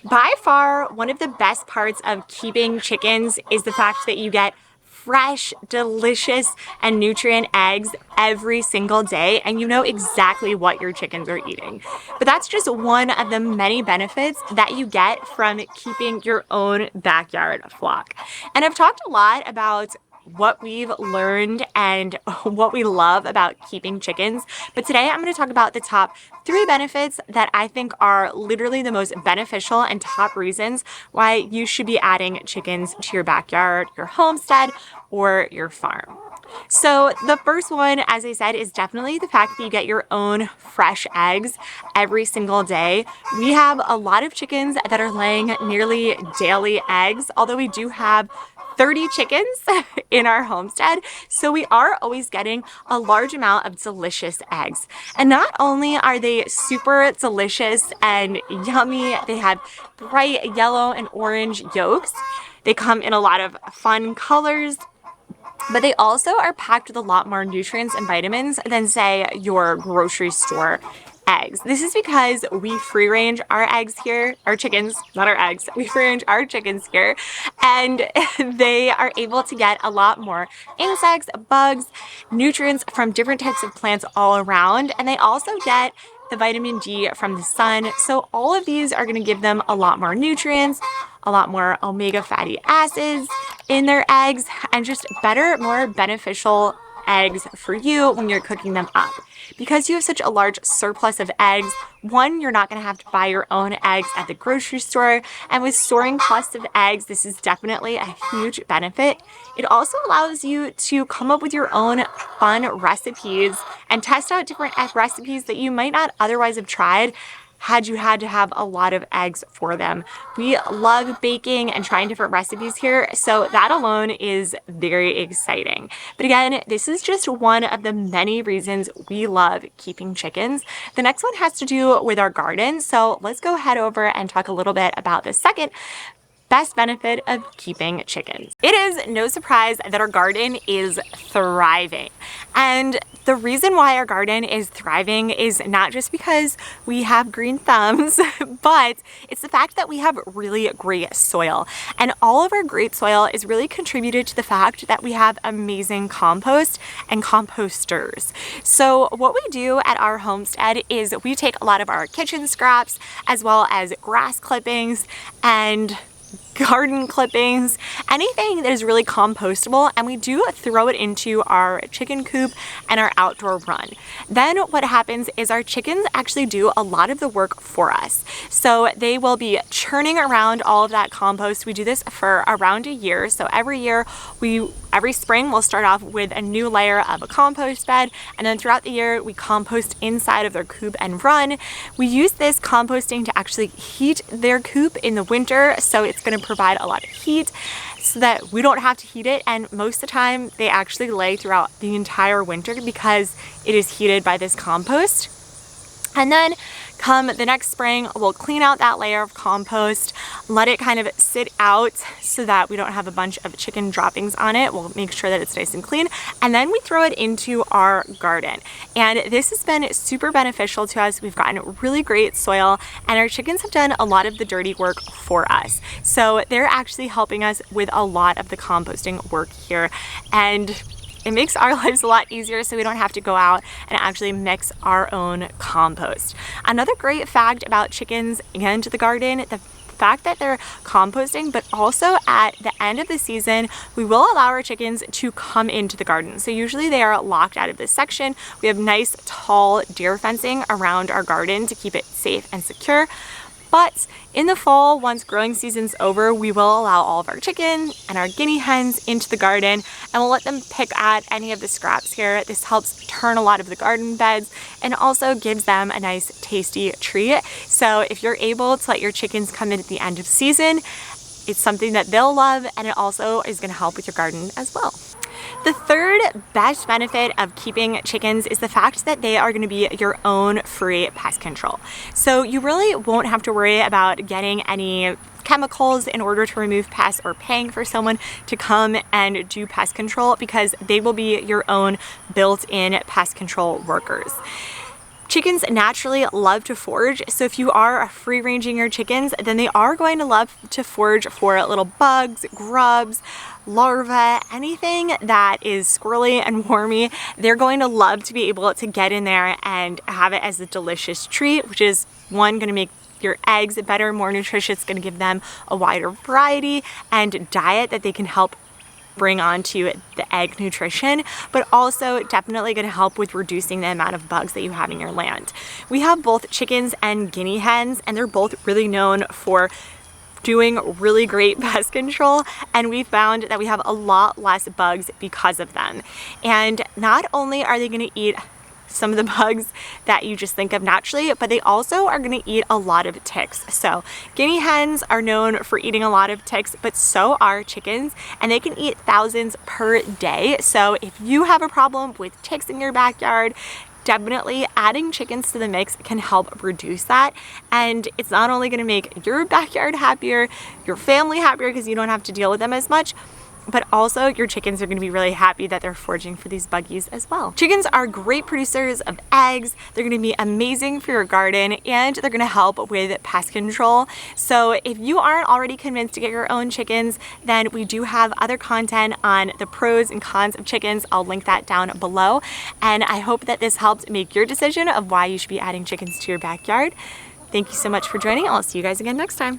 By far, one of the best parts of keeping chickens is the fact that you get fresh, delicious, and nutrient eggs every single day, and you know exactly what your chickens are eating. But that's just one of the many benefits that you get from keeping your own backyard flock. And I've talked a lot about what we've learned and what we love about keeping chickens. But today I'm going to talk about the top 3 benefits that I think are literally the most beneficial and top reasons why you should be adding chickens to your backyard, your homestead, or your farm. So the first one, as I said, is definitely the fact that you get your own fresh eggs every single day. We have a lot of chickens that are laying nearly daily eggs, although we do have 30 chickens in our homestead. So we are always getting a large amount of delicious eggs. And not only are they super delicious and yummy, they have bright yellow and orange yolks. They come in a lot of fun colors, but they also are packed with a lot more nutrients and vitamins than, say, your grocery store eggs. This is because we free range our eggs here, our chickens, not our eggs, we free range our chickens here, and they are able to get a lot more insects, bugs, nutrients from different types of plants all around, and they also get the vitamin D from the sun. So all of these are going to give them a lot more nutrients, a lot more omega fatty acids in their eggs, and just better, more beneficial eggs for you when you're cooking them up. Because you have such a large surplus of eggs, one, you're not going to have to buy your own eggs at the grocery store, and with soaring costs of eggs, this is definitely a huge benefit. It also allows you to come up with your own fun recipes and test out different egg recipes that you might not otherwise have tried had you had to have a lot of eggs for them. We love baking and trying different recipes here, so that alone is very exciting. But again, this is just one of the many reasons we love keeping chickens. The next one has to do with our garden, so let's go head over and talk a little bit about the second best benefit of keeping chickens. It is no surprise that our garden is thriving. And the reason why our garden is thriving is not just because we have green thumbs, but it's the fact that we have really great soil. And all of our great soil is really contributed to the fact that we have amazing compost and composters. So what we do at our homestead is we take a lot of our kitchen scraps as well as grass clippings and garden clippings, anything that is really compostable, and we do throw it into our chicken coop and our outdoor run. Then what happens is our chickens actually do a lot of the work for us. So they will be churning around all of that compost. We do this for around a year. So every spring we'll start off with a new layer of a compost bed, and then throughout the year we compost inside of their coop and run. We use this composting to actually heat their coop in the winter, so it's going to provide a lot of heat so that we don't have to heat it, and most of the time they actually lay throughout the entire winter because it is heated by this compost. And then come the next spring, we'll clean out that layer of compost, let it kind of sit out so that we don't have a bunch of chicken droppings on it. We'll make sure that it's nice and clean, and then we throw it into our garden. And this has been super beneficial to us. We've gotten really great soil, and our chickens have done a lot of the dirty work for us. So they're actually helping us with a lot of the composting work here. And it makes our lives a lot easier so we don't have to go out and actually mix our own compost. Another great fact about chickens and the garden, the fact that they're composting, but also at the end of the season, we will allow our chickens to come into the garden. So usually they are locked out of this section. We have nice tall deer fencing around our garden to keep it safe and secure. But in the fall, once growing season's over, we will allow all of our chicken and our guinea hens into the garden, and we'll let them pick at any of the scraps here. This helps turn a lot of the garden beds and also gives them a nice tasty treat. So if you're able to let your chickens come in at the end of season, it's something that they'll love, and it also is going to help with your garden as well. The third best benefit of keeping chickens is the fact that they are going to be your own free pest control. So you really won't have to worry about getting any chemicals in order to remove pests or paying for someone to come and do pest control, because they will be your own built-in pest control workers. Chickens naturally love to forage, so if you are free ranging your chickens, then they are going to love to forage for little bugs, grubs, larvae, anything that is squirrely and wormy. They're going to love to be able to get in there and have it as a delicious treat, which is one, going to make your eggs better, more nutritious, going to give them a wider variety and diet that they can help bring onto the egg nutrition, but also definitely going to help with reducing the amount of bugs that you have in your land. We have both chickens and guinea hens, and they're both really known for doing really great pest control, and we found that we have a lot less bugs because of them. And not only are they going to eat some of the bugs that you just think of naturally, but they also are going to eat a lot of ticks. So guinea hens are known for eating a lot of ticks, but so are chickens, and they can eat thousands per day. So if you have a problem with ticks in your backyard, definitely adding chickens to the mix can help reduce that. And it's not only going to make your backyard happier, your family happier because you don't have to deal with them as much, but also your chickens are going to be really happy that they're foraging for these buggies as well. Chickens are great producers of eggs. They're going to be amazing for your garden, and they're going to help with pest control. So if you aren't already convinced to get your own chickens, then we do have other content on the pros and cons of chickens. I'll link that down below. And I hope that this helped make your decision of why you should be adding chickens to your backyard. Thank you so much for joining. I'll see you guys again next time.